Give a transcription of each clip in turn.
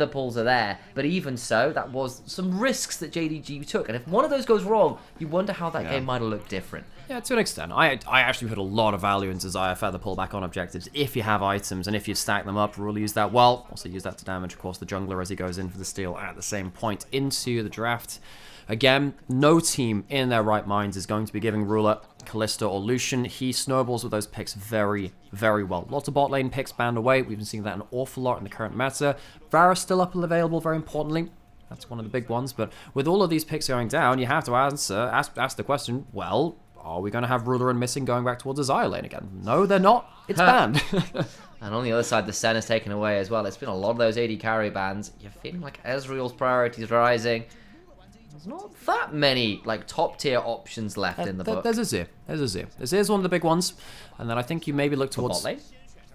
feather pulls are there, but even so, that was some risks that JDG took, and if one of those goes wrong, you wonder how that game might have looked different. Yeah, to an extent. I actually put a lot of value in Desire Feather pullback on objectives if you have items, and if you stack them up, Rule use that well. Also use that to damage, of course, the jungler as he goes in for the steal at the same point into the draft. Again, no team in their right minds is going to be giving Ruler Kalista or Lucian. He snowballs with those picks very, very well. Lots of bot lane picks banned away. We've been seeing that an awful lot in the current meta. Vara's still up and available, very importantly. That's one of the big ones. But with all of these picks going down, you have to ask the question, well, are we going to have Ruler and Missing going back towards the Xayah lane again? No, they're not. It's banned. And on the other side, the Sen is taken away as well. It's been a lot of those AD carry bans. You're feeling like Ezreal's priorities rising. There's not that many like top tier options left in the book. There's Azir. Azir's one of the big ones, and then I think you maybe look towards bot lane?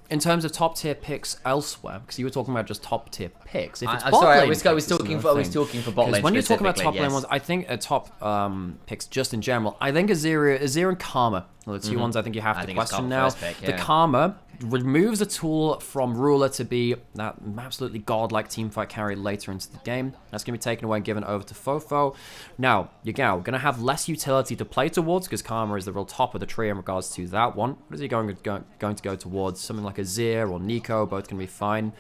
In terms of top tier picks elsewhere, because you were talking about just top tier picks. If it's I'm bot sorry, lane I was talking for bot lane. When you're talking about top yes. lane ones, I think top picks just in general. I think Azir and Karma are the two ones I think you have to question now. Pick, The Karma removes a tool from Ruler to be that absolutely godlike teamfight carry later into the game. That's going to be taken away and given over to Fofo. Now, Yagao, going to have less utility to play towards because Karma is the real top of the tree in regards to that one. What is he going to go towards? Something like Azir or Nico, both can be fine.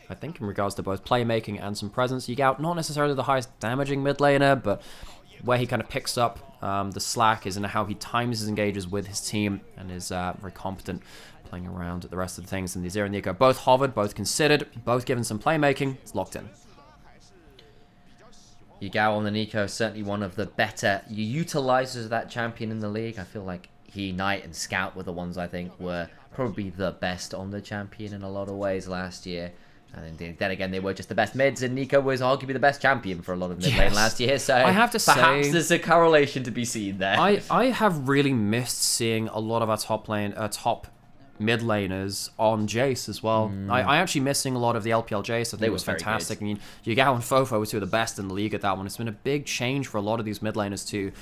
I think in regards to both playmaking and some presence. Yagao, not necessarily the highest damaging mid laner, but where he kind of picks up the slack is in how he times his engages with his team and is very competent playing around the rest of the things. And the Azir and Nico both hovered, both considered, both given some playmaking. It's locked in. Yagao on the Nico, certainly one of the better utilizers of that champion in the league. I feel like he, Knight, and Scout were the ones I think were probably the best on the champion in a lot of ways last year. And then again, they were just the best mids, and Nico was arguably the best champion for a lot of mid lane last year. So I have to perhaps say, there's a correlation to be seen there. I have really missed seeing a lot of our top mid laners on Jace as well. I actually missing a lot of the LPL Jace. I think it was fantastic. I mean, Yagao and Fofo were two of the best in the league at that one. It's been a big change for a lot of these mid laners to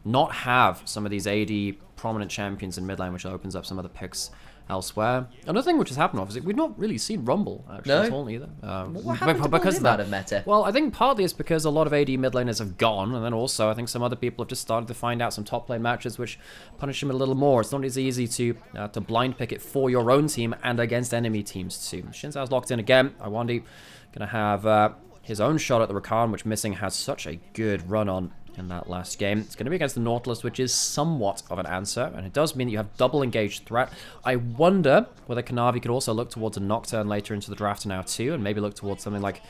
not have some of these AD prominent champions in mid lane, which opens up some other picks elsewhere. Another thing which has happened, obviously, we've not really seen Rumble actually at all either. What happened to because of that of meta? Well, I think partly it's because a lot of AD mid laners have gone, and then also I think some other people have just started to find out some top lane matches which punish them a little more. It's not as easy to blind pick it for your own team and against enemy teams too. Shinzao's locked in again. Iwandi gonna have his own shot at the Rakan, which Missing has such a good run on in that last game. It's going to be against the Nautilus, which is somewhat of an answer, and it does mean that you have double engaged threat. I wonder whether Kanavi could also look towards a Nocturne later into the draft now too, and maybe look towards something like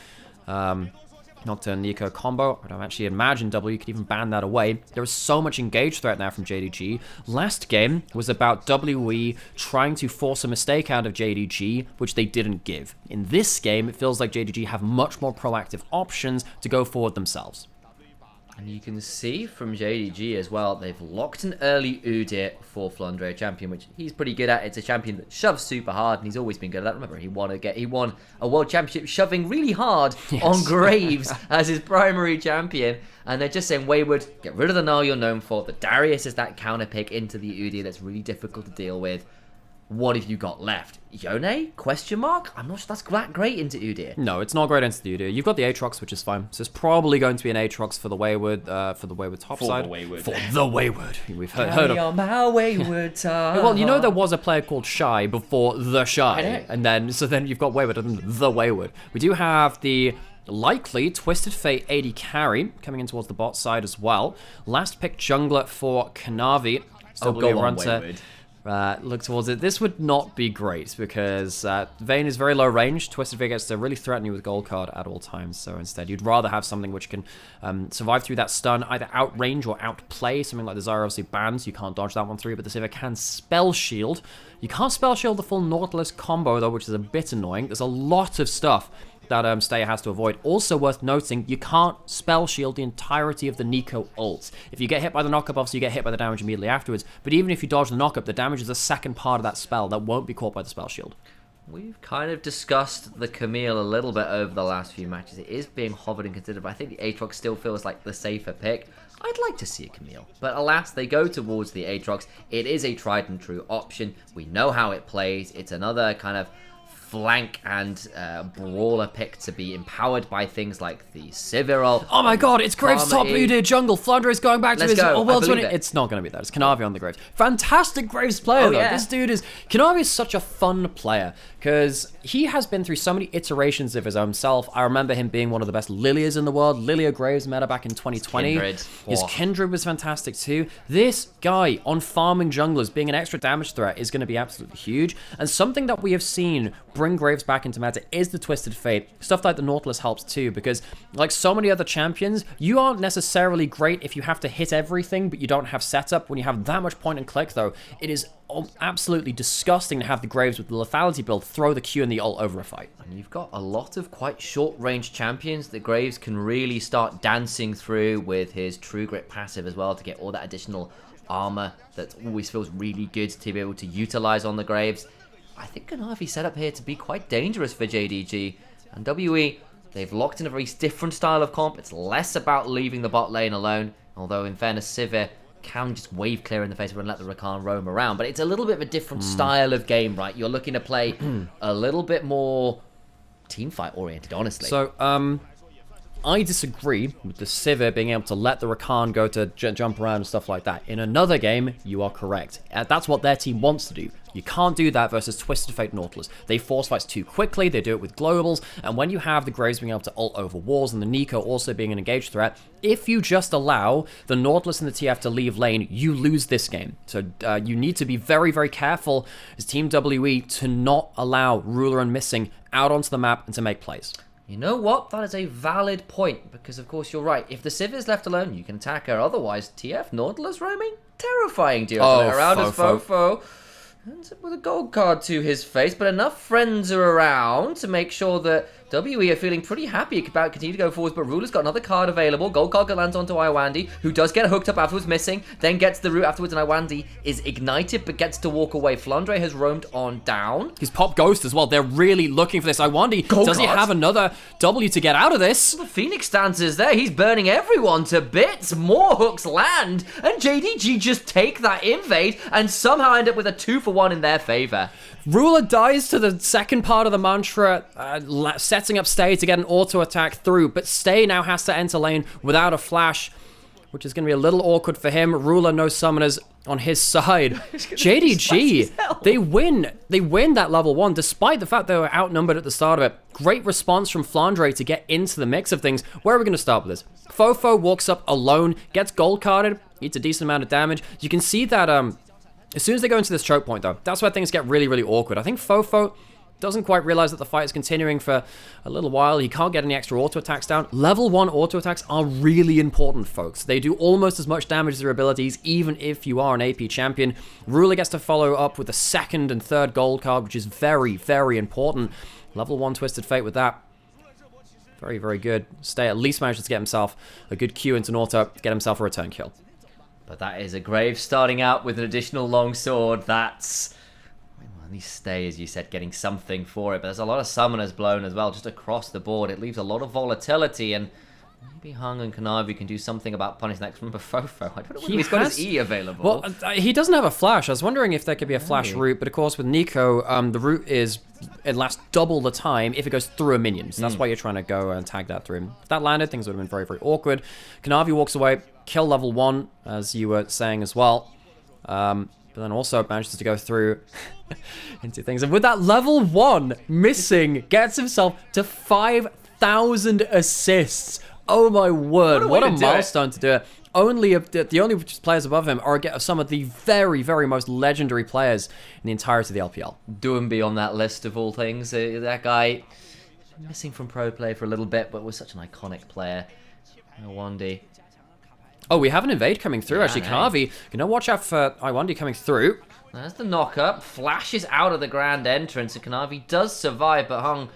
Nocturne Nico combo. I don't actually imagine W could even ban that away. There is so much engaged threat now from JDG. Last game was about WE trying to force a mistake out of JDG, which they didn't give. In this game, it feels like JDG have much more proactive options to go forward themselves. And you can see from JDG as well, they've locked an early Udyr for Flandre champion, which he's pretty good at. It's a champion that shoves super hard, and he's always been good at that. Remember, he won a world championship shoving really hard on Graves as his primary champion. And they're just saying, Wayward, get rid of the Null you're known for. The Darius is that counter pick into the Udyr that's really difficult to deal with. What have you got left? Yone? Question mark? I'm not sure that's that great into Udyr. No, it's not great into the Udyr. You've got the Aatrox, which is fine. So it's probably going to be an Aatrox for the Wayward, top side. For the Wayward. We've heard of my Wayward time. Well, you know there was a player called Shy before the Shy, and then you've got Wayward and the Wayward. We do have the likely Twisted Fate AD carry coming in towards the bot side as well. Last pick jungler for Kanavi. Go on, Wayward. Look towards it. This would not be great because Vayne is very low range. Twisted Fate gets to really threaten you with gold card at all times. So instead, you'd rather have something which can survive through that stun, either outrange or outplay. Something like the Zyra obviously bans. You can't dodge that one through, but the Sivir can spell shield. You can't spell shield the full Nautilus combo though, which is a bit annoying. There's a lot of stuff that Stayer has to avoid. Also worth noting, you can't spell shield the entirety of the Nico ult. If you get hit by the knockup, obviously you get hit by the damage immediately afterwards, but even if you dodge the knockup, the damage is the second part of that spell that won't be caught by the spell shield. We've kind of discussed the Camille a little bit over the last few matches. It is being hovered and considered, but I think the Aatrox still feels like the safer pick. I'd like to see a Camille, but alas, they go towards the Aatrox. It is a tried and true option. We know how it plays. It's another kind of flank and brawler pick to be empowered by things like the Sivir. Oh my god, it's Graves top Udyr jungle. Flandre is going back to his world's winning. It. It's not going to be that. It's Kanavi on the Graves. Fantastic Graves player, though. Yeah. This dude is... Kanavi is such a fun player because he has been through so many iterations of his own self. I remember him being one of the best Lilias in the world. Lilia Graves meta back in 2020. His Kindred was fantastic too. This guy on farming junglers being an extra damage threat is going to be absolutely huge. And something that we have seen bring Graves back into meta is the Twisted Fate. Stuff like the Nautilus helps too, because like so many other champions, you aren't necessarily great if you have to hit everything, but you don't have setup. When you have that much point and click though, it is absolutely disgusting to have the Graves with the lethality build throw the Q and the ult over a fight. And you've got a lot of quite short range champions that Graves can really start dancing through with his True Grit passive as well to get all that additional armor that always feels really good to be able to utilize on the Graves. I think Kanavi set up here to be quite dangerous for JDG. And WE, they've locked in a very different style of comp. It's less about leaving the bot lane alone, although in fairness, Sivir can just wave clear in the face and let the Rakan roam around. But it's a little bit of a different style of game, right? You're looking to play a little bit more teamfight oriented, honestly. So, I disagree with the Sivir being able to let the Rakan go to jump around and stuff like that. In another game, you are correct. That's what their team wants to do. You can't do that versus Twisted Fate Nautilus. They force fights too quickly, they do it with globals, and when you have the Graves being able to ult over walls and the Nico also being an engaged threat, if you just allow the Nautilus and the TF to leave lane, you lose this game. So you need to be very, very careful as Team WE to not allow Ruler and Missing out onto the map and to make plays. You know what? That is a valid point, because of course you're right. If the Civ is left alone, you can attack her. Otherwise, TF Nautilus roaming? Terrifying duo around as Fofo. Ends up with a gold card to his face, but enough friends are around to make sure that WE are feeling pretty happy about continuing to go forwards, but Ruler's got another card available. Gold card lands onto Iwandi, who does get hooked up afterwards, Missing, then gets the root afterwards, and Iwandi is ignited, but gets to walk away. Flandre has roamed on down. He's popped Ghost as well. They're really looking for this. Iwandi, does he have another W to get out of this? The Phoenix stances there. He's burning everyone to bits. More hooks land, and JDG just take that invade and somehow end up with a 2-for-1 in their favor. Ruler dies to the second part of the mantra, setting up Stay to get an auto attack through, but Stay now has to enter lane without a flash, which is going to be a little awkward for him. Ruler, no summoners on his side. JDG, they win that level 1, despite the fact they were outnumbered at the start of it. Great response from Flandre to get into the mix of things. Where are we going to start with this? Fofo walks up alone, gets gold carded, eats a decent amount of damage. You can see that as soon as they go into this choke point, though, that's where things get really, really awkward. I think Fofo doesn't quite realize that the fight is continuing for a little while. He can't get any extra auto attacks down. Level 1 auto attacks are really important, folks. They do almost as much damage as their abilities, even if you are an AP champion. Ruler gets to follow up with the second and third gold card, which is very, very important. Level 1 Twisted Fate with that. Very, very good. Stay at least manages to get himself a good Q into an auto, get himself a return kill. But that is a Graves starting out with an additional longsword. That's... at least Stay, as you said, getting something for it. But there's a lot of summoners blown as well, just across the board. It leaves a lot of volatility, and maybe Hung and Kanavi can do something about punishing that. Remember Fofo? I don't know whether he's got his E available. Well, he doesn't have a flash. I was wondering if there could be a flash route, but of course with Nico, the route it lasts double the time if it goes through a minion. So that's why you're trying to go and tag that through him. If that landed, things would have been very, very awkward. Kanavi walks away, kill level 1, as you were saying as well. But then also manages to go through into things. And with that level 1 Missing, gets himself to 5,000 assists. Oh my word, what a milestone to do it. The only players above him are some of the very, very most legendary players in the entirety of the LPL. Doumbé on that list of all things. That guy, missing from pro play for a little bit, but was such an iconic player. Iwandi. Oh, we have an invade coming through, actually. Kanavi, watch out for Iwandi coming through. There's the knock-up. Flashes out of the grand entrance, and Kanavi does survive, but Hung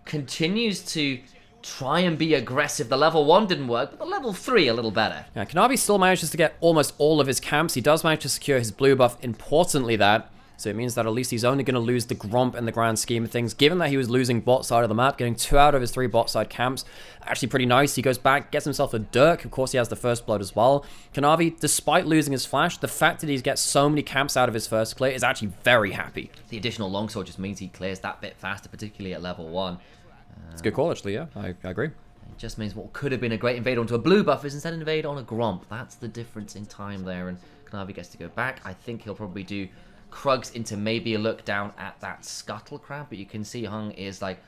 continues to try and be aggressive. The level 1 didn't work, but the level 3 a little better. Yeah, Kanavi still manages to get almost all of his camps. He does manage to secure his blue buff, importantly that. So it means that at least he's only going to lose the Gromp in the grand scheme of things. Given that he was losing bot side of the map, getting 2 out of his 3 bot side camps, actually pretty nice. He goes back, gets himself a Dirk. Of course, he has the first blood as well. Kanavi, despite losing his flash, the fact that he gets so many camps out of his first clear is actually very happy. The additional longsword just means he clears that bit faster, particularly at level 1. It's a good call, actually, yeah. I agree. It just means what could have been a great invade onto a blue buff is instead an invade on a Gromp. That's the difference in time there, and Kanavi gets to go back. I think he'll probably do Krugs into maybe a look down at that Scuttle Crab, but you can see Hung is like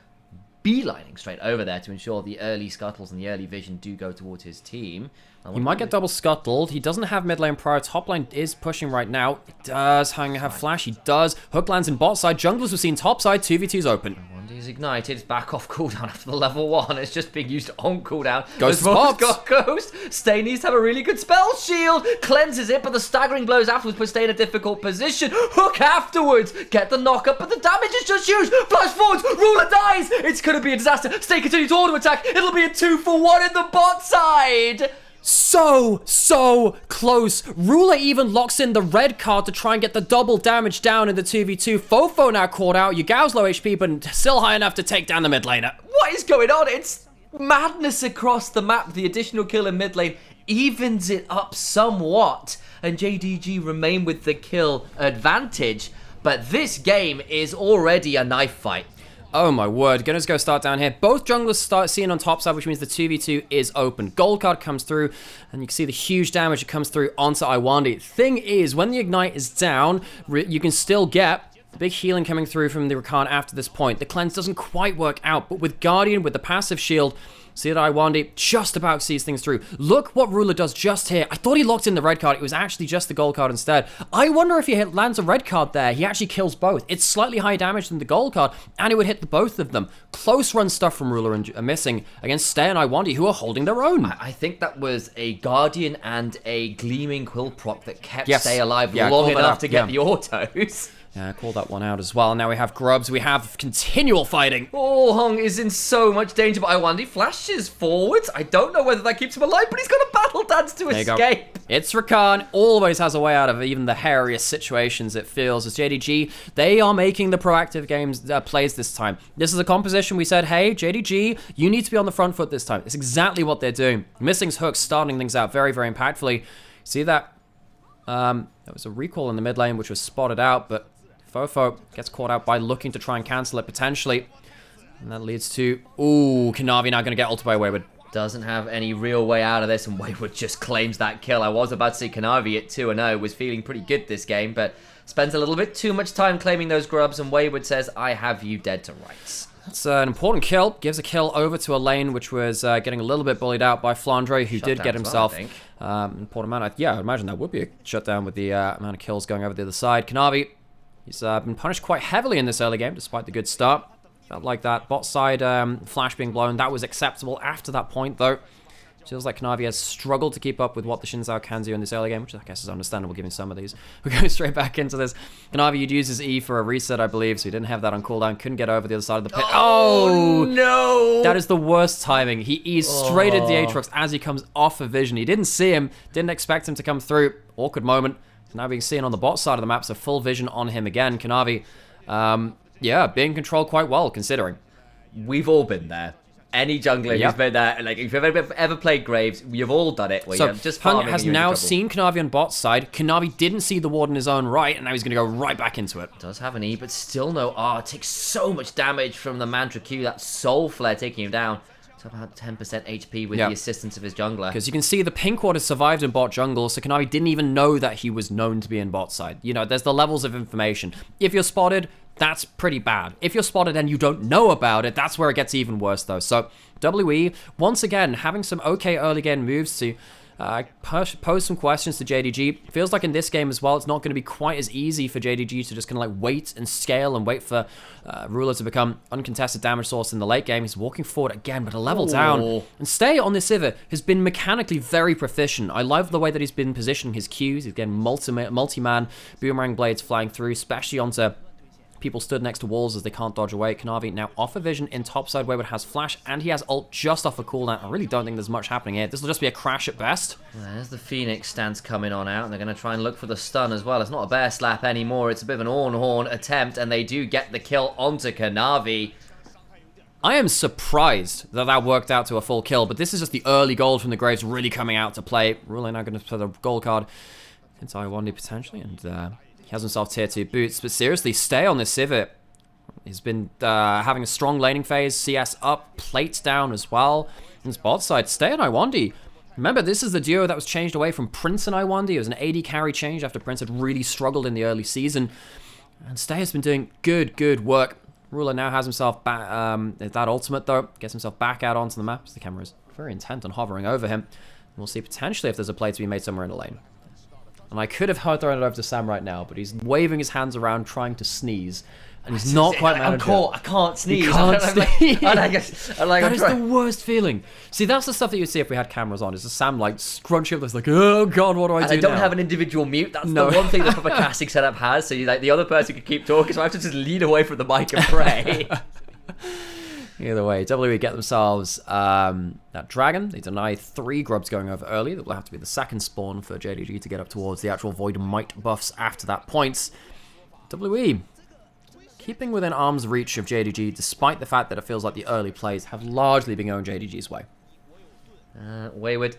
beelining straight over there to ensure the early scuttles and the early vision do go towards his team. He might get double scuttled. He doesn't have mid lane prior. Top lane is pushing right now. Does Hung have flash? He does. Hook lands in bot side. Junglers we've seen top side. 2v2's open. He's ignited. It's back off cooldown after the level 1. It's just being used on cooldown. Ghost got Ghost. Stay needs to have a really good spell shield. Cleanses it, but the staggering blows afterwards put Stay in a difficult position. Hook afterwards. Get the knock up, but the damage is just huge. Flash forwards. Ruler dies. It's going to be a disaster. Stay continues to auto attack. It'll be a 2-for-1 in the bot side. So close. Ruler even locks in the red card to try and get the double damage down in the 2v2. Fofo now caught out. Yagao's low HP, but still high enough to take down the mid laner. What is going on? It's madness across the map. The additional kill in mid lane evens it up somewhat, and JDG remain with the kill advantage. But this game is already a knife fight. Oh my word, gonna go start down here. Both junglers start seeing on top side, which means the 2v2 is open. Gold card comes through, and you can see the huge damage that comes through onto Iwandi. Thing is, when the Ignite is down, you can still get the big healing coming through from the Rakan after this point. The cleanse doesn't quite work out, but with Guardian, with the passive shield, see that Iwandi just about sees things through. Look what Ruler does just here. I thought he locked in the red card. It was actually just the gold card instead. I wonder if he lands a red card there. He actually kills both. It's slightly higher damage than the gold card, and it would hit the both of them. Close run stuff from Ruler and missing against Stay and Iwandi, who are holding their own. I think that was a Guardian and a Gleaming Quill proc that kept Stay alive long enough to get the autos. Yeah, I called that one out as well. Now we have Grubs. We have continual fighting. Oh, Hung is in so much danger, but Iwandi flashes forwards. I don't know whether that keeps him alive, but he's got a battle dance to escape. It's Rakan. Always has a way out of even the hairiest situations, it feels. As JDG, they are making the proactive plays this time. This is a composition we said, hey, JDG, you need to be on the front foot this time. It's exactly what they're doing. Missing's Hook starting things out very, very impactfully. See that? That was a recall in the mid lane, which was spotted out, but Fofo gets caught out by looking to try and cancel it potentially. And that leads to... Ooh, Kanavi now going to get ulted by Wayward. Doesn't have any real way out of this, and Wayward just claims that kill. I was about to say Kanavi at 2-0 was feeling pretty good this game, but spends a little bit too much time claiming those grubs, and Wayward says, I have you dead to rights. That's an important kill. Gives a kill over to a lane, which was getting a little bit bullied out by Flandre, who did get himself important amount. Yeah, I imagine that would be a shutdown with the amount of kills going over the other side. Kanavi, he's been punished quite heavily in this early game, despite the good start. Felt like that bot side flash being blown, that was acceptable after that point, though. Feels like Kanavi has struggled to keep up with what the Xin Zhao can do in this early game, which I guess is understandable given some of these. We're going straight back into this. Kanavi, you'd use his E for a reset, I believe, so he didn't have that on cooldown. Couldn't get over the other side of the pit. Oh, no! That is the worst timing. He E's straight into the Aatrox as he comes off of vision. He didn't see him, didn't expect him to come through. Awkward moment. Now being seen on the bot side of the map, so full vision on him again. Kanavi, yeah, being controlled quite well, considering. We've all been there. Any jungler who's been there, like if you've ever played Graves, you've all done it. Where so you're just Hung has now seen Kanavi on bot side. Kanavi didn't see the ward in his own right, and now he's going to go right back into it. Does have an E, but still no R. Takes so much damage from the Mantra Q. That Soul Flare taking him down to about 10% HP with the assistance of his jungler. Because you can see the pink ward has survived in bot jungle, so Kanavi didn't even know that he was known to be in bot side. You know, there's the levels of information. If you're spotted, that's pretty bad. If you're spotted and you don't know about it, that's where it gets even worse, though. So, WE, once again, having some okay early game moves to pose some questions to JDG. Feels like in this game as well, it's not going to be quite as easy for JDG to just kind of like wait and scale and wait for Ruler to become uncontested damage source in the late game. He's walking forward again, but a level down. And Stay on this Sivir has been mechanically very proficient. I love the way that he's been positioning his Qs. He's getting multi-man boomerang blades flying through, especially onto people stood next to walls as they can't dodge away. Kanavi now off a vision in topside. Wayward has flash, and he has ult just off a cooldown. I really don't think there's much happening here. This will just be a crash at best. There's the Phoenix stance coming on out, and they're going to try and look for the stun as well. It's not a bear slap anymore. It's a bit of an Ornhorn attempt, and they do get the kill onto Kanavi. I am surprised that that worked out to a full kill, but this is just the early gold from the Graves really coming out to play. Rula now going to play the gold card into Iwandi potentially, and he has himself tier 2 boots. But seriously, stay on this Civet. He's been having a strong laning phase. CS up, plates down as well. And his bot side, stay on Iwandi. Remember, this is the duo that was changed away from Prince and Iwandi. It was an AD carry change after Prince had really struggled in the early season. And Stay has been doing good work. Ruler now has himself back, that ultimate though, gets himself back out onto the map as the camera is very intent on hovering over him. And we'll see potentially if there's a play to be made somewhere in the lane. And I could have thrown it over to Sam right now, but he's waving his hands around trying to sneeze. And he's not quite managed. I'm caught. I can't sneeze. You can't sneeze. That is the worst feeling. See, that's the stuff that you'd see if we had cameras on. Is the Sam like scrunching up this like, oh god, what do I do now? I don't have an individual mute. That's the one thing the proper casting setup has. So you like the other person can keep talking, so I have to just lean away from the mic and pray. Either way, WWE get themselves that dragon. They deny 3 grubs going over early. That will have to be the second spawn for JDG to get up towards the actual Void Might buffs after that point. WWE keeping within arm's reach of JDG, despite the fact that it feels like the early plays have largely been going JDG's way. Wayward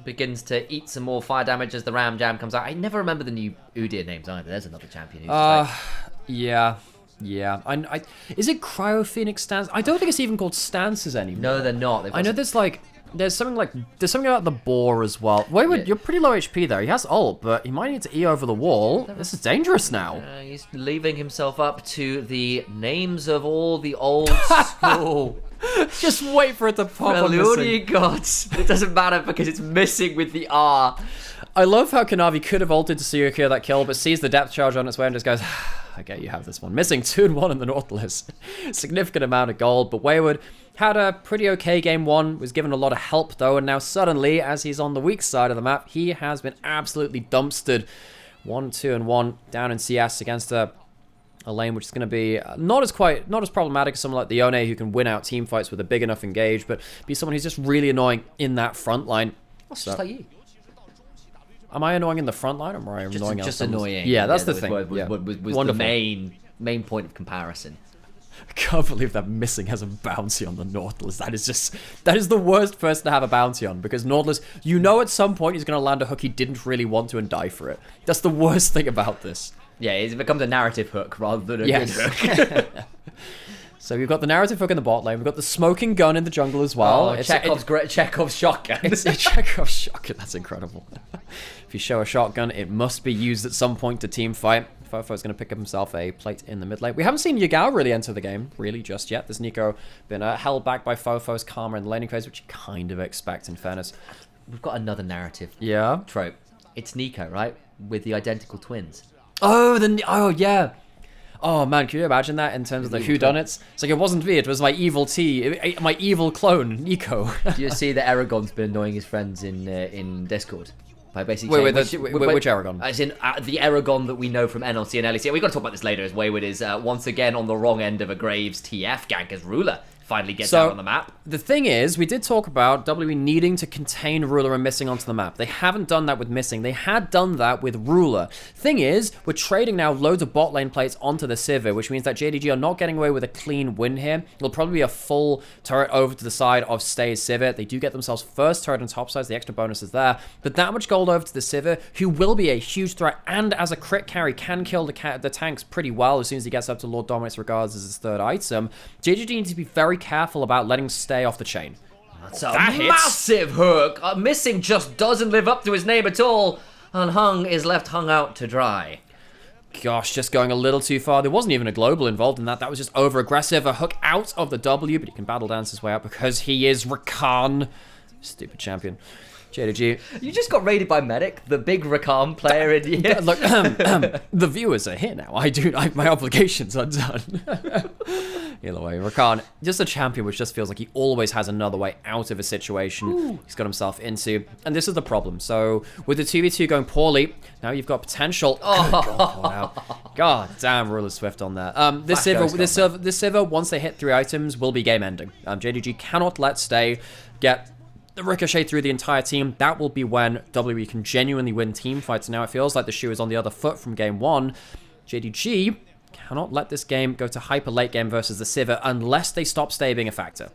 begins to eat some more fire damage as the Ram Jam comes out. I never remember the new Udyr names either. There's another champion who's yeah. Is it Cryo Phoenix Stance? I don't think it's even called Stances anymore. No, they're not. I know there's something about the boar as well. Wayward, you're pretty low HP there. He has ult, but he might need to E over the wall. This is dangerous now. He's leaving himself up to the names of all the old school. Just wait for it to pop up. Melody gods. It doesn't matter because it's missing with the R. I love how Kanavi could have ulted to secure that kill, but sees the depth charge on its way and just goes, okay, you have this one. Missing 2 and 1 in the Nautilus. Significant amount of gold, but Wayward had a pretty okay game 1, was given a lot of help though, and now suddenly, as he's on the weak side of the map, he has been absolutely dumpstered. 1, 2, and 1 down in CS against a lane which is going to be not as problematic as someone like the Yone who can win out team fights with a big enough engage, but be someone who's just really annoying in that front line. That's just like you. Am I annoying in the front line or am I annoying just annoying? Yeah, that's the thing. Was the main point of comparison. I can't believe that missing has a bounty on the Nautilus. That is the worst person to have a bounty on, because Nautilus, you know at some point he's going to land a hook he didn't really want to and die for it. That's the worst thing about this. Yeah, it becomes a narrative hook rather than a good hook. So we've got the narrative hook in the bot lane. We've got the smoking gun in the jungle as well. Oh, Chekhov's shotgun. It's a Chekhov's shotgun. That's incredible. If you show a shotgun, it must be used at some point to team fight. Fofo's going to pick up himself a plate in the mid lane. We haven't seen Yagao really enter the game, really, just yet. There's Nico been held back by Fofo's Karma in the laning phase, which you kind of expect, in fairness. We've got another narrative trope. It's Nico, right? With the identical twins. Oh, yeah. Oh, man, can you imagine that in terms of the whodunits? It's like, it wasn't me, it was my evil my evil clone, Nico. Do you see that Aragon's been annoying his friends in Discord? By basically which Aragon? As in the Aragon that we know from NLC and LEC. We've got to talk about this later, as Wayward is once again on the wrong end of a Graves TF gank as Ruler finally gets out on the map. The thing is, we did talk about WWE needing to contain Ruler and Missing onto the map. They haven't done that with Missing. They had done that with Ruler. Thing is, we're trading now loads of bot lane plates onto the Sivir, which means that JDG are not getting away with a clean win here. It'll probably be a full turret over to the side of Stay's Sivir. They do get themselves first turret on top side, the extra bonus is there. But that much gold over to the Sivir, who will be a huge threat, and as a crit carry, can kill the tanks pretty well as soon as he gets up to Lord Dominus Regards as his third item. JDG needs to be very careful about letting Stay off the chain. That's a massive hook. Missing just doesn't live up to his name at all, and Hung is left hung out to dry. Gosh, just going a little too far. There wasn't even a global involved in that. That was just over-aggressive. A hook out of the W, but he can battle dance his way out because he is Rakan. Stupid champion. JDG. You just got raided by Medic, the big Rakan player in here. Look, the viewers are here now. My obligations are done. Either way, Rakan, just a champion which just feels like he always has another way out of a situation he's got himself into. And this is the problem. So with the 2v2 going poorly, now you've got potential. God damn, Ruler Swift on that. This Sivir, once they hit 3 items, will be game ending. JDG cannot let Stay get the ricochet through the entire team. That will be when WE can genuinely win team fights. Now it feels like the shoe is on the other foot from game 1. JDG cannot let this game go to hyper late game versus the Sivir unless they stop Stay being a factor.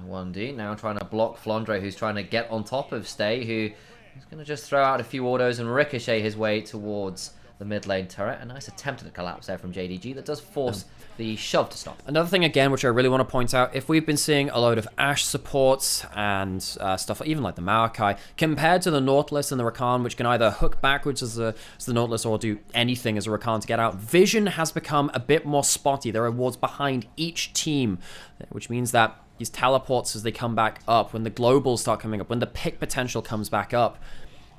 1D now trying to block Flandre, who's trying to get on top of Stay, who is going to just throw out a few autos and ricochet his way towards the mid lane turret. A nice attempt at a collapse there from JDG that does force the shove to stop. Another thing again, which I really want to point out, if we've been seeing a load of Ashe supports and stuff, even like the Maokai, compared to the Nautilus and the Rakan, which can either hook backwards as the Nautilus or do anything as a Rakan to get out, Vision has become a bit more spotty. There are wards behind each team, which means that these teleports as they come back up, when the globals start coming up, when the pick potential comes back up,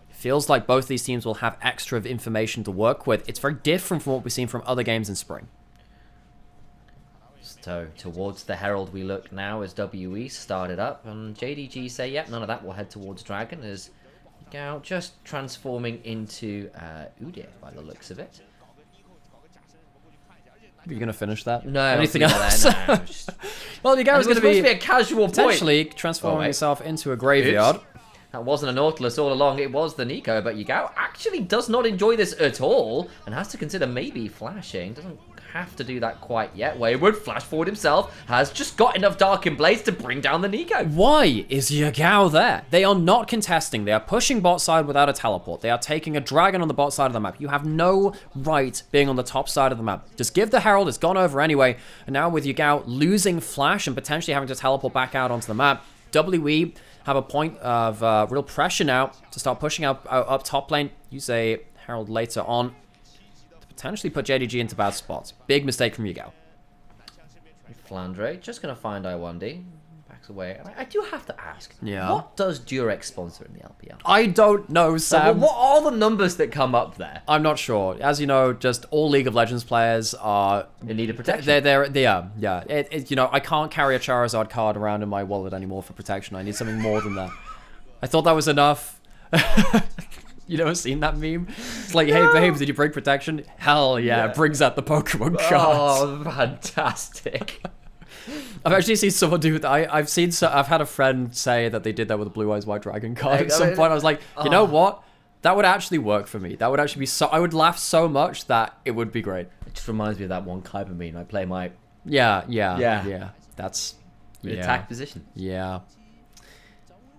feels like both these teams will have extra information to work with. It's very different from what we've seen from other games in spring. So towards the Herald we look now as WE started up, and JDG say, yep, none of that, we'll head towards Dragon as Gao just transforming into Udyr by the looks of it. Are you going to finish that? No. Anything else? No, well, you guys going to be a casual potentially transforming yourself into a graveyard. Oops. That wasn't a Nautilus all along, it was the Nico, but Yagao actually does not enjoy this at all and has to consider maybe flashing. Doesn't have to do that quite yet. Wayward, flash forward himself, has just got enough Dark in Blaze to bring down the Nico. Why is Yagao there? They are not contesting. They are pushing bot side without a teleport. They are taking a dragon on the bot side of the map. You have no right being on the top side of the map. Just give the Herald, it's gone over anyway. And now with Yagao losing flash and potentially having to teleport back out onto the map, WE have a point of real pressure now to start pushing up top lane. Use a Herald later on to potentially put JDG into bad spots. Big mistake from Yagao. Flandre just going to find I1D. Backs away. I do have to ask. Yeah. What does Durex sponsor in the LPL? I don't know, Sam. What are the numbers that come up there? I'm not sure. As you know, just all League of Legends players are in need of protection. They are. Yeah. You know, I can't carry a Charizard card around in my wallet anymore for protection. I need something more than that. I thought that was enough. You never seen that meme? It's like, hey babes, did you bring protection? Hell yeah, it brings out the Pokemon cards. Oh, fantastic. I've actually seen someone do that. I've had a friend say that they did that with a Blue Eyes White Dragon card at some point. I was like, you know what? That would actually work for me. That would actually be so. I would laugh so much that it would be great. It just reminds me of that one Kuiper meme. I play my yeah. That's attack position. Yeah.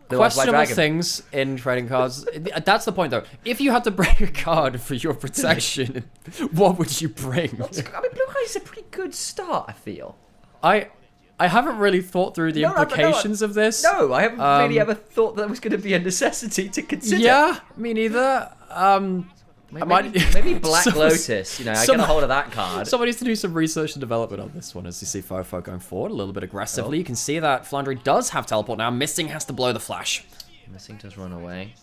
Questionable things in trading cards. That's the point, though. If you had to bring a card for your protection, what would you bring? I mean, Blue Eyes is a pretty good start, I feel. I haven't really thought through the implications of this. No, I haven't really ever thought that was going to be a necessity to consider. Yeah, me neither. Maybe Black Lotus, you know, I get a hold of that card. Somebody needs to do some research and development on this one as you see Fofo going forward a little bit aggressively. You can see that Flandre does have teleport now. Missing has to blow the flash. Missing does run away.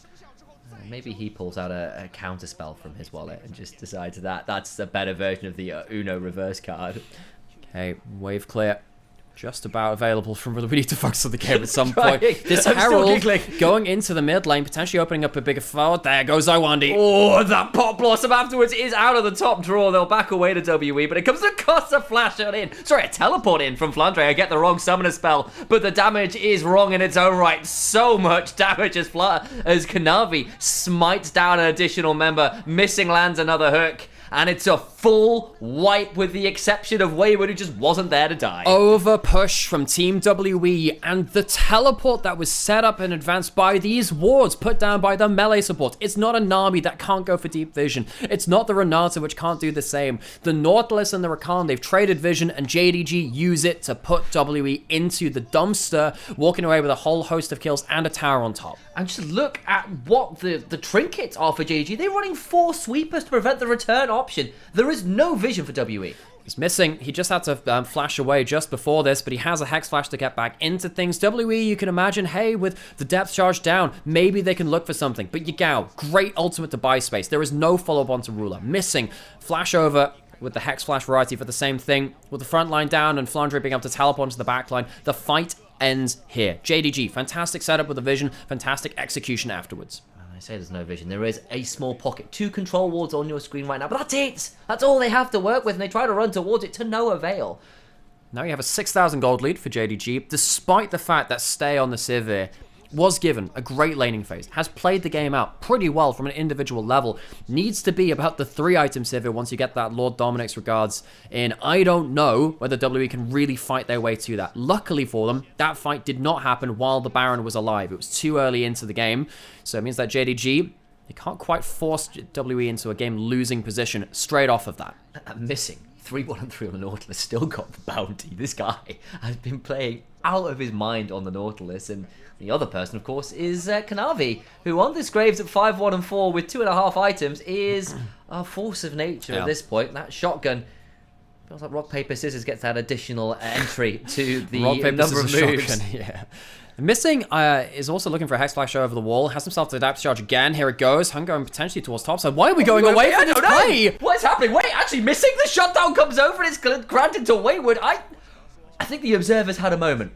Maybe he pulls out a counter spell from his wallet and just decides that that's a better version of the Uno reverse card. Okay, wave clear. Just about available from we need to focus on the game at some point. This Herald going into the mid lane, potentially opening up a bigger forward. There goes I1D. Oh, that Pop Blossom afterwards is out of the top draw. They'll back away to WE, but it comes to cost a flash in. Sorry, a teleport in from Flandre. I get the wrong summoner spell, but the damage is wrong in its own right. So much damage as Kanavi smites down an additional member. Missing lands another hook. And it's a full wipe with the exception of Wayward, who just wasn't there to die. Over push from Team WE and the teleport that was set up in advance by these wards put down by the melee support. It's not a Nami that can't go for deep vision. It's not the Renata which can't do the same. The Nautilus and the Rakan, they've traded vision and JDG use it to put WE into the dumpster, walking away with a whole host of kills and a tower on top. And just look at what the trinkets are for JDG. They're running 4 sweepers to prevent the return option. There is no vision for WE. He's missing. He just had to flash away just before this, but he has a Hex Flash to get back into things. WE, you can imagine, hey, with the depth charge down, maybe they can look for something. But Yagao, great ultimate to buy space. There is no follow-up onto Ruler. Missing. Flash over. with the Hex Flash variety for the same thing. With the front line down and Flandre being able to teleport into the back line, the fight ends here. JDG, fantastic setup with the vision, fantastic execution afterwards. I say there's no vision. There is a small pocket. 2 control wards on your screen right now, but that's it. That's all they have to work with, and they try to run towards it to no avail. Now you have a 6,000 gold lead for JDG, despite the fact that Stay on the Sivir was given a great laning phase, has played the game out pretty well from an individual level, needs to be about the 3-item Sivir once you get that Lord Dominic's regards in. I don't know whether WE can really fight their way to that. Luckily for them, that fight did not happen while the Baron was alive. It was too early into the game, so it means that JDG, they can't quite force WE into a game-losing position straight off of that. Missing 3-1 and 3 on the Nautilus, still got the bounty. This guy has been playing out of his mind on the Nautilus, and the other person, of course, is Kanavi, who on this Graves at 5-1 and 4 with 2.5 items is a force of nature at this point. That shotgun feels like rock, paper, scissors gets that additional entry to the rock, paper, number of moves. Shotgun, yeah. Missing is also looking for a Hex Flash over the wall. Has himself to adapt charge again. Here it goes. Hun going potentially towards topside. Why are we going away from this play? What's happening? Wait, actually Missing, the shutdown comes over and it's granted to Wayward. I think the observers had a moment.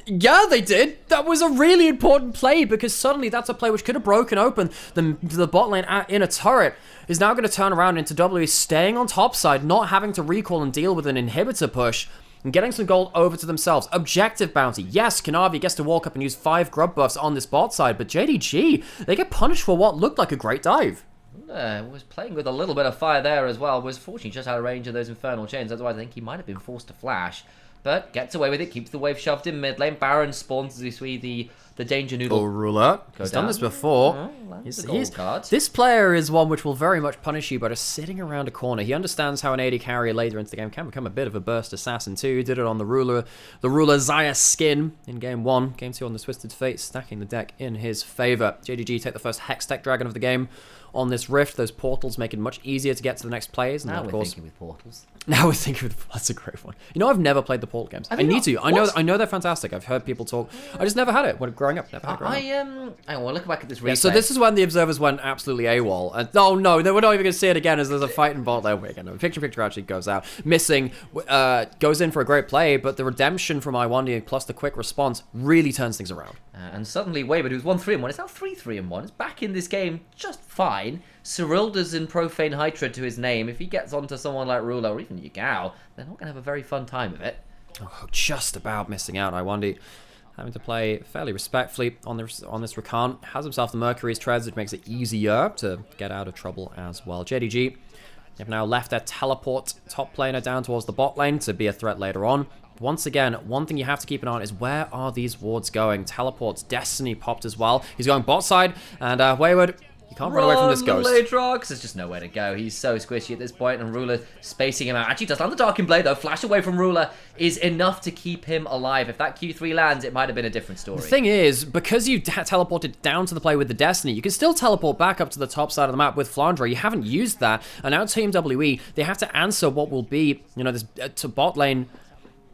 Yeah, they did. That was a really important play because suddenly that's a play which could have broken open the bot lane in a turret. Is now going to turn around into W staying on topside, not having to recall and deal with an inhibitor push, and getting some gold over to themselves. Objective bounty. Yes, Kanavi gets to walk up and use 5 grub buffs on this bot side, but JDG, they get punished for what looked like a great dive. Was playing with a little bit of fire there as well. Was fortunately just out of range of those infernal chains. Otherwise, I think he might have been forced to flash. But gets away with it, keeps the wave shoved in mid lane. Baron spawns as we see the danger noodle. Ruler. He's done this before. This player is one which will very much punish you by just sitting around a corner. He understands how an AD carry later into the game can become a bit of a burst assassin too. Did it on the Ruler Zaya skin in game 1. Game 2 on the Twisted Fate, stacking the deck in his favor. JDG take the first Hex Tech Dragon of the game on this rift. Those portals make it much easier to get to the next plays. And now of we're course, thinking with portals. Now we're thinking with... That's a great one. You know, I've never played the portal games. I need to. I know they're fantastic. I've heard people talk. I just never had it when growing up. Never had it growing up. I want to look back at this replay. Yeah, so this is when the observers went absolutely AWOL. And, oh no, we're not even going to see it again as there's a fight in bot lane. We're going to picture actually goes out. Missing goes in for a great play, but the redemption from I1D plus the quick response really turns things around. And suddenly Wayward, who's 1-3-1, is now 3-3-1. Is back in this game just fine. Cyrilda's in Profane Hydra to his name. If he gets onto someone like Ruler or even Yagao, they're not going to have a very fun time of it. Oh, just about missing out. I1D having to play fairly respectfully on this Rakan. Has himself the Mercury's Treads, which makes it easier to get out of trouble as well. JDG have now left their teleport top laner down towards the bot lane to be a threat later on. Once again, one thing you have to keep an eye on is where are these wards going? Teleports, Destiny popped as well. He's going bot side, and Wayward, you can't run away from this ghost. Latrox, there's just nowhere to go. He's so squishy at this point, and Ruler spacing him out. Actually does land the Darkin Blade, though. Flash away from Ruler is enough to keep him alive. If that Q3 lands, it might have been a different story. The thing is, because you teleported down to the play with the Destiny, you can still teleport back up to the top side of the map with Flandre. You haven't used that, and now Team WE, they have to answer what will be, you know, this to bot lane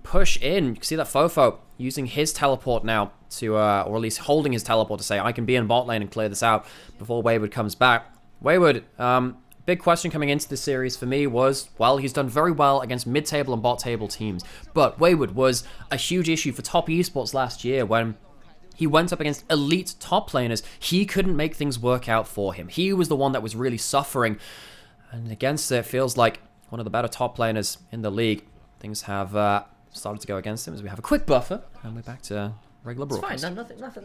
push in. You can see that Fofo using his teleport now to, or at least holding his teleport to say, I can be in bot lane and clear this out before Wayward comes back. Wayward, big question coming into this series for me was, well, he's done very well against mid-table and bot-table teams, but Wayward was a huge issue for top esports last year when he went up against elite top laners. He couldn't make things work out for him. He was the one that was really suffering, and against it feels like one of the better top laners in the league. Things have started to go against him as we have a quick buffer, and we're back to regular broadcast. It's fine.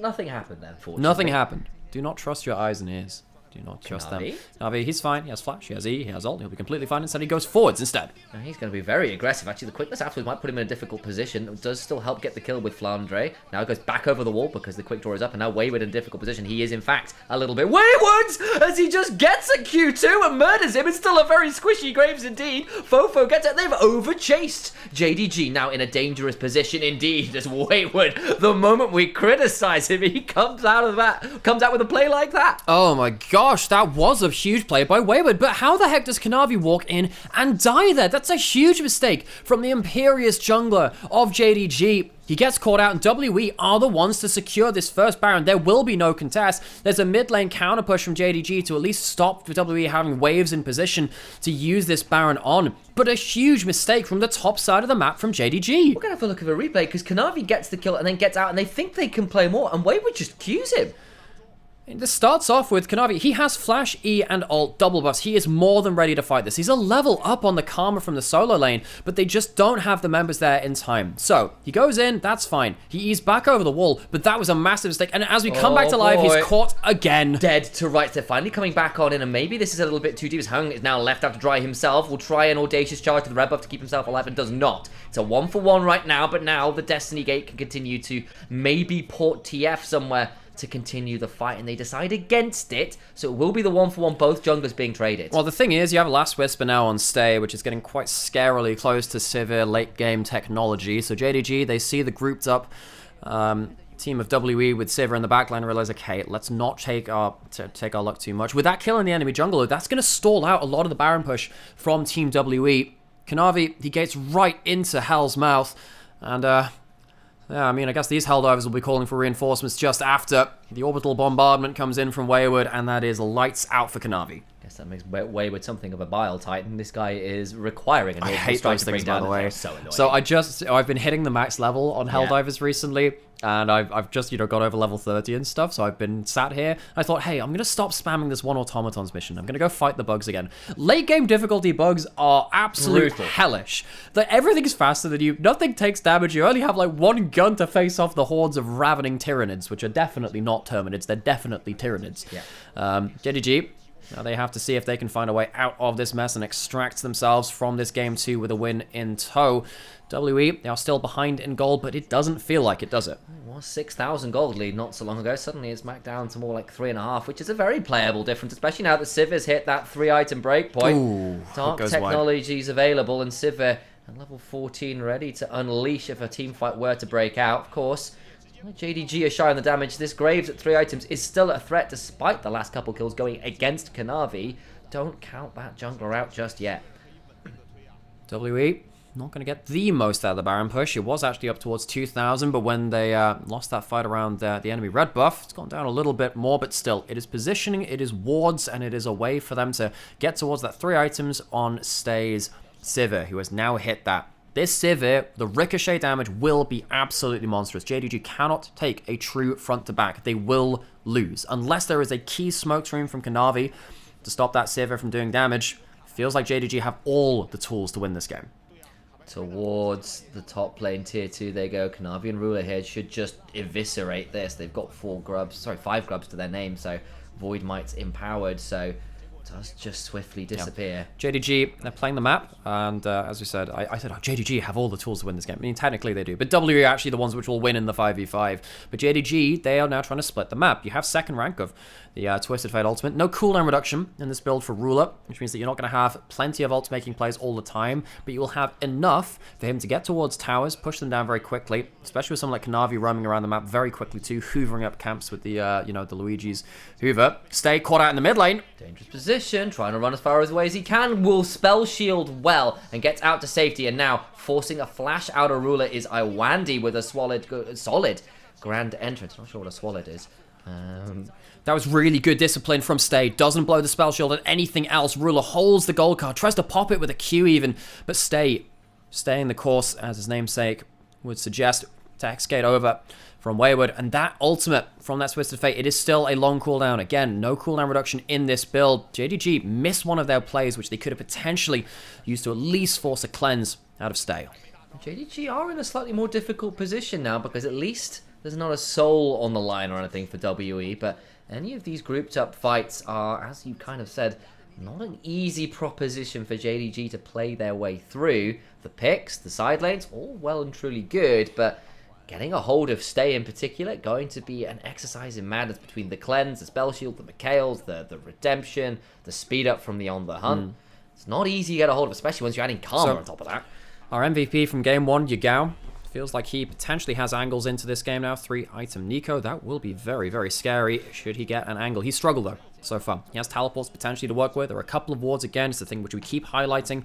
Nothing happened then, fortunately. Nothing happened. Do not trust your eyes and ears. Do not trust them. Navi, he's fine. He has flash. He has E. He has ult. He'll be completely fine. Instead, he goes forwards instead. Now, he's going to be very aggressive. Actually, the quickness afterwards might put him in a difficult position. It does still help get the kill with Flandre. Now it goes back over the wall because the quick draw is up, and now Wayward in a difficult position. He is, in fact, a little bit Wayward as he just gets a Q2 and murders him. It's still a very squishy Graves indeed. Fofo gets it. They've over-chased JDG, now in a dangerous position indeed as Wayward. The moment we criticize him, he comes out with a play like that. Oh my god. gosh, that was a huge play by Wayward, but how the heck does Kanavi walk in and die there? That's a huge mistake from the imperious jungler of JDG. He gets caught out, and WE are the ones to secure this first Baron. There will be no contest. There's a mid lane counter push from JDG to at least stop WE having waves in position to use this Baron on. But a huge mistake from the top side of the map from JDG. We're going to have a look at a replay because Kanavi gets the kill and then gets out, and they think they can play more, and Wayward just cues him. This starts off with Kanavi. He has Flash, E, and Ult double buffs. He is more than ready to fight this. He's a level up on the Karma from the solo lane, but they just don't have the members there in time. So, he goes in, that's fine. He eased back over the wall, but that was a massive mistake. And as we come back to life, he's caught again. Dead to rights. They're finally coming back on in, and maybe this is a little bit too deep. Hung is now left out to dry himself. Will try an audacious charge to the red buff to keep himself alive, and does not. It's a 1-for-1 right now, but now the Destiny Gate can continue to maybe port TF somewhere to continue the fight, and they decide against it, so it will be the 1-for-1, both junglers being traded. Well, the thing is, you have a Last Whisper now on Stay, which is getting quite scarily close to severe late-game technology. So JDG, they see the grouped up team of WE with Sivir in the backline and realize, okay, let's not take our luck too much. With that kill in the enemy jungler, that's going to stall out a lot of the Baron push from Team WE. Kanavi, he gets right into Hell's Mouth, and yeah, I mean, I guess these Helldivers will be calling for reinforcements just after the orbital bombardment comes in from Wayward, and that is lights out for Kanavi. I guess that makes Wayward something of a bile titan. This guy is requiring an orbital I hate strike those to bring things, by down the way. So annoying. So I've been hitting the max level on Helldivers recently, and I've just, got over level 30 and stuff, so I've been sat here. I thought, hey, I'm going to stop spamming this one automatons mission. I'm going to go fight the bugs again. Late game difficulty bugs are absolute hellish. Everything's faster than you. Nothing takes damage. You only have like one gun to face off the hordes of ravening Tyranids, which are definitely not Terminids. They're definitely Tyranids. Yeah. JDG, now they have to see if they can find a way out of this mess and extract themselves from this game 2 with a win in tow. WE, they are still behind in gold, but it doesn't feel like it, does it? It was 6,000 gold lead not so long ago. Suddenly it's back down to more like 3.5, which is a very playable difference, especially now that Sivir's hit that 3-item breakpoint. Ooh, Dark technologies available, and Sivir at level 14 ready to unleash if a team fight were to break out. Of course, JDG are shy on the damage. This Graves at 3 items is still a threat despite the last couple kills going against Kanavi. Don't count that jungler out just yet. WE not going to get the most out of the Baron push. It was actually up towards 2,000, but when they lost that fight around the enemy red buff, it's gone down a little bit more, but still, it is positioning, it is wards, and it is a way for them to get towards that 3 items on Stay's Sivir, who has now hit that. This Sivir, the ricochet damage will be absolutely monstrous. JDG cannot take a true front to back. They will lose. Unless there is a key smoke screen from Kanavi to stop that Sivir from doing damage, feels like JDG have all the tools to win this game. Towards the top lane, tier 2 they go. Kanavi and Ruler here should just eviscerate this. They've got 5 grubs to their name, so Void Might's empowered, so does just swiftly disappear. Yeah. JDG, they're playing the map, and as we said, I said, oh, JDG have all the tools to win this game. I mean, technically they do, but W are actually the ones which will win in the 5v5. But JDG, they are now trying to split the map. You have second rank of the Twisted Fate ultimate. No cooldown reduction in this build for Ruler, which means that you're not going to have plenty of ults making plays all the time, but you will have enough for him to get towards towers, push them down very quickly, especially with someone like Kanavi roaming around the map very quickly too, hoovering up camps with the, the Luigi's hoover. Stay caught out in the mid lane. Dangerous position, trying to run as far away as he can, will spell shield well and gets out to safety, and now forcing a flash out of Ruler is Iwandi with a solid grand entrance. Not sure what a swallowed is. That was really good discipline from Stay. Doesn't blow the spell shield at anything else. Ruler holds the gold card, tries to pop it with a Q even, but staying the course, as his namesake would suggest, to X-Gate over from Wayward, and that ultimate from that Twisted Fate, it is still a long cooldown. Again, no cooldown reduction in this build. JDG missed one of their plays, which they could have potentially used to at least force a cleanse out of Stay. JDG are in a slightly more difficult position now, because at least there's not a soul on the line or anything for WE, but any of these grouped up fights are, as you kind of said, not an easy proposition for JDG to play their way through. The picks, the side lanes, all well and truly good, but getting a hold of Stay in particular, going to be an exercise in madness between the cleanse, the spell shield, the Mikhails, the redemption, the speed up from the on the hunt. It's not easy to get a hold of, especially once you're adding Karma on top of that. Our MVP from game 1, Yagao, feels like he potentially has angles into this game now. 3-item Nico. That will be very, very scary should he get an angle. He's struggled, though, so far. He has teleports potentially to work with. There are a couple of wards, again. It's the thing which we keep highlighting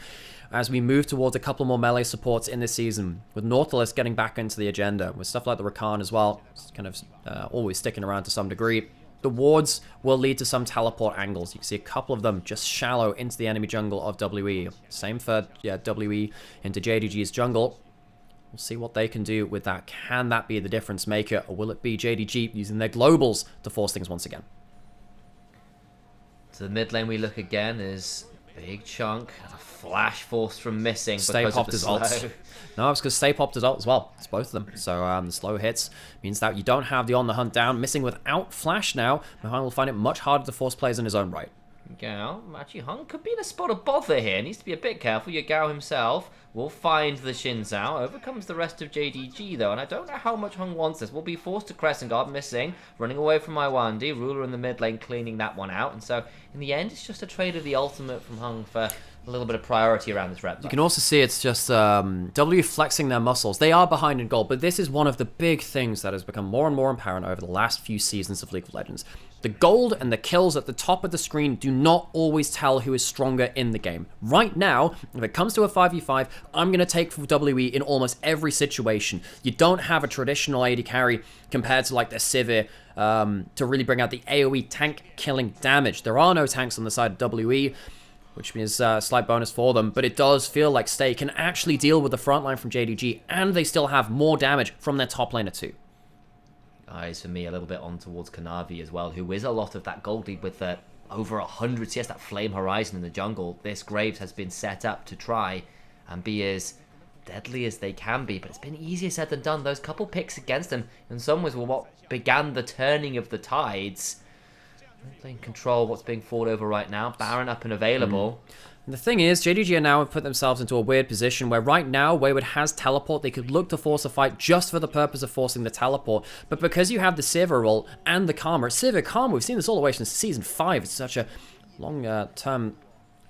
as we move towards a couple more melee supports in this season. With Nautilus getting back into the agenda, with stuff like the Rakan as well, it's kind of always sticking around to some degree. The wards will lead to some teleport angles. You can see a couple of them just shallow into the enemy jungle of WE. Same for WE into JDG's jungle. We'll see what they can do with that. Can that be the difference maker, or will it be JDG using their globals to force things once again? To the mid lane we look again is big chunk. A flash force from missing Stay because popped of the his slow. ult. No, it's because Stay popped his ult as well. It's both of them. So the slow hits means that you don't have the on the hunt down. Missing without flash now, Mohan will find it much harder to force plays in his own right. Gao, actually Hung could be in a spot of bother here. Needs to be a bit careful. Gao himself will find the Xin Zhao. Overcomes the rest of JDG though, and I don't know how much Hung wants this. Will be forced to Crescent Guard, missing, running away from Iwandi. Ruler in the mid lane cleaning that one out, and so in the end it's just a trade of the ultimate from Hung for a little bit of priority around this rep. You can also see it's just W flexing their muscles. They are behind in gold, but this is one of the big things that has become more and more apparent over the last few seasons of League of Legends. The gold and the kills at the top of the screen do not always tell who is stronger in the game. Right now, if it comes to a 5v5, I'm going to take for WE in almost every situation. You don't have a traditional AD carry compared to like their Sivir to really bring out the AoE tank killing damage. There are no tanks on the side of WE, which means a slight bonus for them, but it does feel like Stay can actually deal with the front line from JDG, and they still have more damage from their top laner too. Eyes for me a little bit on towards Kanavi as well, who is a lot of that gold lead with the over 100 CS, that Flame Horizon in the jungle. This Graves has been set up to try and be as deadly as they can be, but it's been easier said than done. Those couple picks against them in some ways were what began the turning of the tides. They control what's being fought over right now. Baron up and available. And the thing is, JDG are now put themselves into a weird position where right now Wayward has teleport. They could look to force a fight just for the purpose of forcing the teleport. But because you have the Sivir ult and the Karma, Sivir Karma, we've seen this all the way since Season 5. It's such a long-term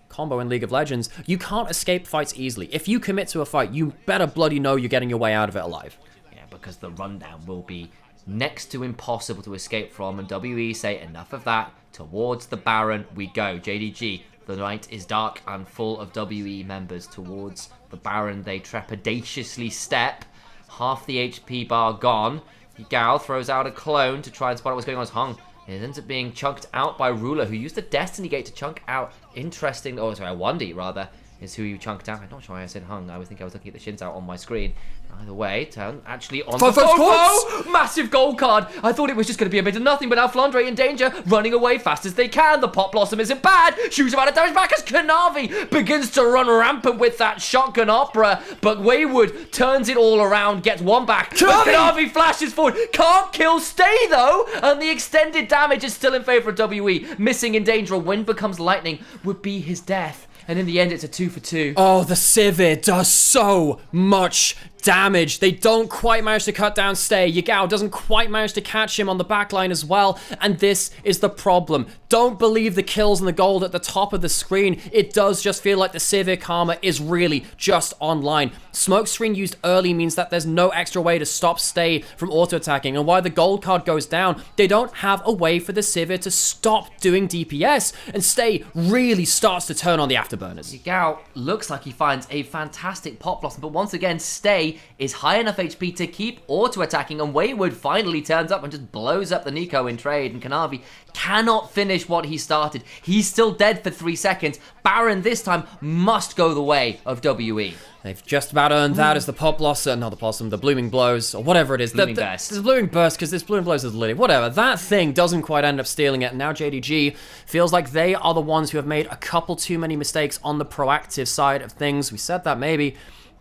combo in League of Legends. You can't escape fights easily. If you commit to a fight, you better bloody know you're getting your way out of it alive. Yeah, because the rundown will be next to impossible to escape from, and WE say enough of that. Towards the Baron we go. JDG, the night is dark and full of WE members. Towards the Baron they trepidatiously step. Half the HP bar gone. Gao throws out a clone to try and spot what's going on as Hung. It ends up being chunked out by Ruler, who used the Destiny Gate to chunk out. Interesting, oh sorry, Wandi rather, is who you chunked out. I'm not sure why I said Hung. I think I was looking at the Shins out on my screen. Either way, turn actually on the Fofo! Massive gold card! I thought it was just going to be a bit of nothing, but now Flandre in danger, running away fast as they can. The Pot Blossom isn't bad. Huge amount of damage back as Kanavi begins to run rampant with that shotgun opera, but Wayward turns it all around, gets one back. Kanavi flashes forward, can't kill Stay though, and the extended damage is still in favour of WE. Missing in danger, a wind becomes lightning, would be his death. And in the end, it's a 2 for 2. Oh, the Sivir does so much damage. They don't quite manage to cut down Stay. Yagao doesn't quite manage to catch him on the backline as well. And this is the problem. Don't believe the kills and the gold at the top of the screen. It does just feel like the Sivir Karma is really just online. Smoke screen used early means that there's no extra way to stop Stay from auto-attacking. And while the gold card goes down, they don't have a way for the Sivir to stop doing DPS. And Stay really starts to turn on the afterburners. Yagao looks like he finds a fantastic Pot Blossom, but once again, Stay is high enough HP to keep auto-attacking, and Wayward finally turns up and just blows up the Nico in trade, and Kanavi cannot finish what he started. He's still dead for 3 seconds. Baron this time must go the way of WE. They've just about earned that as the Pot Blossom, not the Blossom, the Blooming Blows, or whatever it is. Blooming Burst. The Blooming Burst, because this Blooming Blows is Lily. Whatever, that thing doesn't quite end up stealing it, and now JDG feels like they are the ones who have made a couple too many mistakes on the proactive side of things. We said that maybe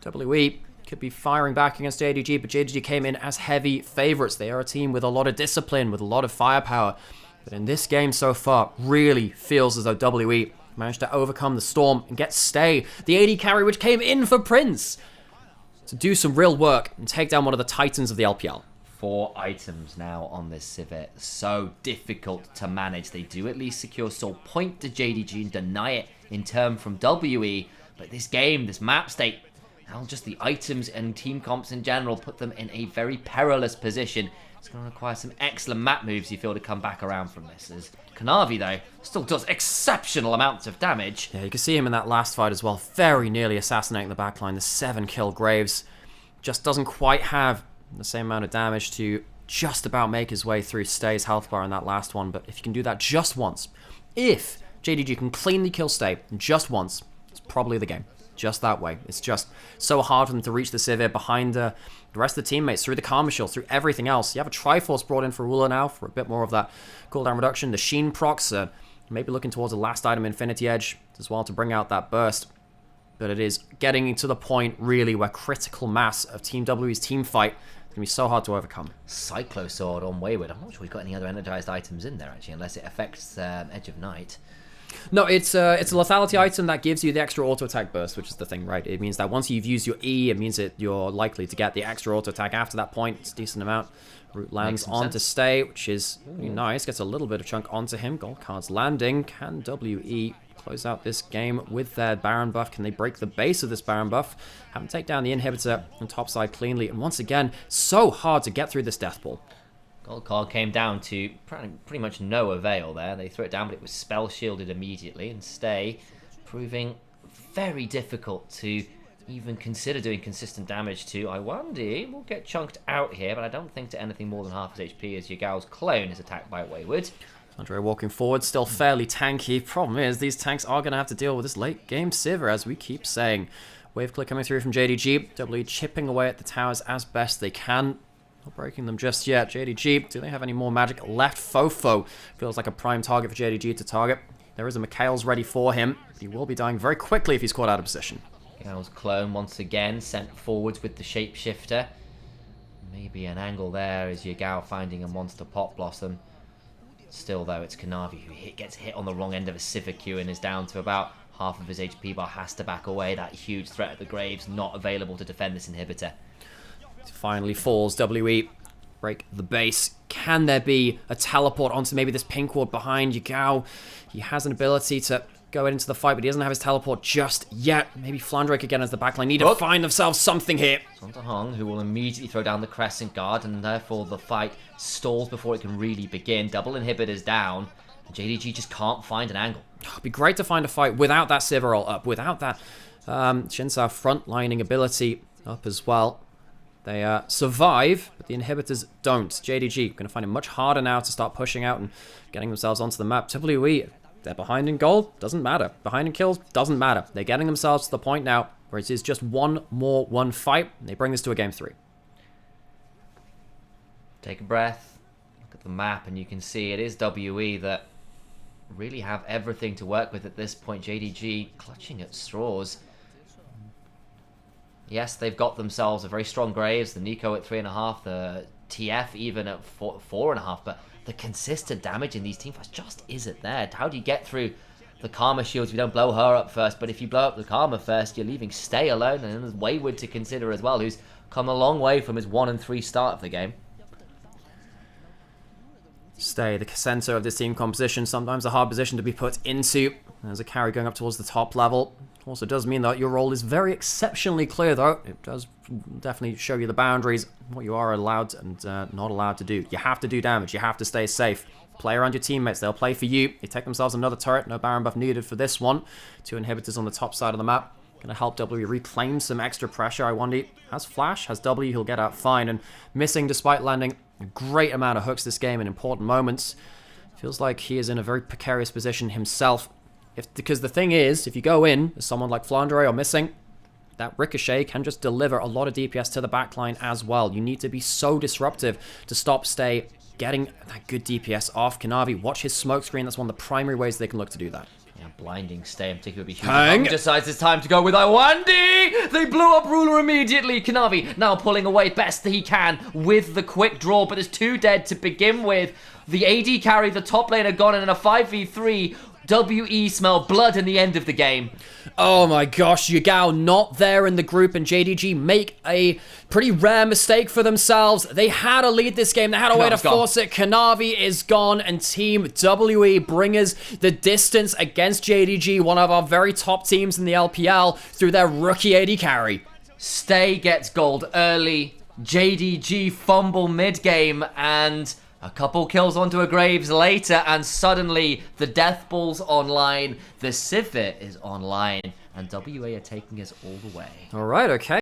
WE could be firing back against JDG, but JDG came in as heavy favorites. They are a team with a lot of discipline, with a lot of firepower. But in this game so far, really feels as though WE managed to overcome the storm and get Stay, the AD carry which came in for Prince, to do some real work and take down one of the titans of the LPL. 4 items now on this Sivir. So difficult to manage. They do at least secure Soul Point to JDG and deny it in turn from WE. But this game, this map state, Now just the items and team comps in general put them in a very perilous position. It's going to require some excellent map moves, you feel, to come back around from this. As Kanavi, though, still does exceptional amounts of damage. Yeah, you can see him in that last fight as well, very nearly assassinating the backline. The 7-kill Graves just doesn't quite have the same amount of damage to just about make his way through Stay's health bar in that last one. But if you can do that just once, if JDG can cleanly kill Stay just once, it's probably the game. Just that way. It's just so hard for them to reach the Sivir behind the rest of the teammates, through the Karma Shield, through everything else. You have a Triforce brought in for Ula now for a bit more of that cooldown reduction. The Sheen procs, maybe looking towards the last item, Infinity Edge, as well, to bring out that burst. But it is getting to the point, really, where critical mass of Team W's team fight is going to be so hard to overcome. Cyclo Sword on Wayward. I'm not sure we've got any other energized items in there, actually, unless it affects Edge of Night. No, it's a lethality item that gives you the extra auto attack burst, which is the thing, right? It means that once you've used your E, it means that you're likely to get the extra auto attack after that point. It's a decent amount. Root lands on to Stay, which is really nice. Gets a little bit of chunk onto him. Gold cards landing. Can WE close out this game with their Baron buff? Can they break the base of this Baron buff? Haven't taken down the inhibitor on top side cleanly. And once again, so hard to get through this death ball. Gold card came down to pretty much no avail there. They threw it down, but it was spell shielded immediately. And Stay proving very difficult to even consider doing consistent damage to. Iwandi will get chunked out here, but I don't think to anything more than half his HP as Yagao's clone is attacked by Wayward. Andre walking forward, still fairly tanky. Problem is, these tanks are going to have to deal with this late game Sivir, as we keep saying. Wave click coming through from JDG. W chipping away at the towers as best they can. Not breaking them just yet. JDG, do they have any more magic left? Fofo feels like a prime target for JDG to target. There is a Mikhail's ready for him, but he will be dying very quickly if he's caught out of position. Yagao's clone once again sent forwards with the shapeshifter. Maybe an angle there is Yagao finding a monster pot blossom. Still, though, it's Kanavi who gets hit on the wrong end of a Sivir Q and is down to about half of his HP bar, has to back away. That huge threat at the Graves, not available to defend this inhibitor. Finally falls, WE. Break the base. Can there be a teleport onto maybe this pink ward behind Yagao? He has an ability to go into the fight, but he doesn't have his teleport just yet. Maybe Flandrake again as the backline. Need to find themselves something here. It's on to Hong, who will immediately throw down the Crescent Guard, and therefore the fight stalls before it can really begin. Double inhibitors down, and JDG just can't find an angle. It'd be great to find a fight without that Sivir ult up, without that Shinsa frontlining ability up as well. They survive, but the inhibitors don't. JDG going to find it much harder now to start pushing out and getting themselves onto the map. WWE, they're behind in gold, doesn't matter. Behind in kills, doesn't matter. They're getting themselves to the point now where it is just one fight. They bring this to a game 3. Take a breath, look at the map, and you can see it is WE that really have everything to work with at this point. JDG clutching at straws. Yes, they've got themselves a very strong Graves, the Nico at 3.5, the TF even at 4.5, but the consistent damage in these teamfights just isn't there. How do you get through the Karma shields if you don't blow her up first? But if you blow up the Karma first, you're leaving Stay alone, and then there's Wayward to consider as well, who's come a long way from his 1-3 start of the game. Stay, the center of this team composition, sometimes a hard position to be put into. There's a carry going up towards the top level. Also does mean that your role is very exceptionally clear, though. It does definitely show you the boundaries, what you are allowed and not allowed to do. You have to do damage. You have to stay safe. Play around your teammates. They'll play for you. They take themselves another turret. No Baron buff needed for this one. 2 inhibitors on the top side of the map. Going to help W reclaim some extra pressure. Iwandi has Flash, has W. He'll get out fine. And missing despite landing a great amount of hooks this game in important moments. Feels like he is in a very precarious position himself. Because the thing is, if you go in as someone like Flandre or missing, that Ricochet can just deliver a lot of DPS to the backline as well. You need to be so disruptive to stop Stay getting that good DPS off. Kanavi, watch his smoke screen. That's one of the primary ways they can look to do that. Yeah, blinding Stay in particular would be huge. Hong decides it's time to go with Iwandi! They blew up Ruler immediately. Kanavi now pulling away best that he can with the quick draw, but there's 2 dead to begin with. The AD carry, the top laner gone, and in a 5v3, WE smell blood in the end of the game. Oh my gosh, Yagao not there in the group, and JDG make a pretty rare mistake for themselves. They had a lead this game. They had a way to force it. Kanavi is gone, and Team WE bring us the distance against JDG, one of our very top teams in the LPL, through their rookie AD carry. Stay gets gold early. JDG fumble mid-game, and a couple kills onto a Graves later, and suddenly the Death Ball's online, the Sivir is online, and WA are taking us all the way. All right, okay.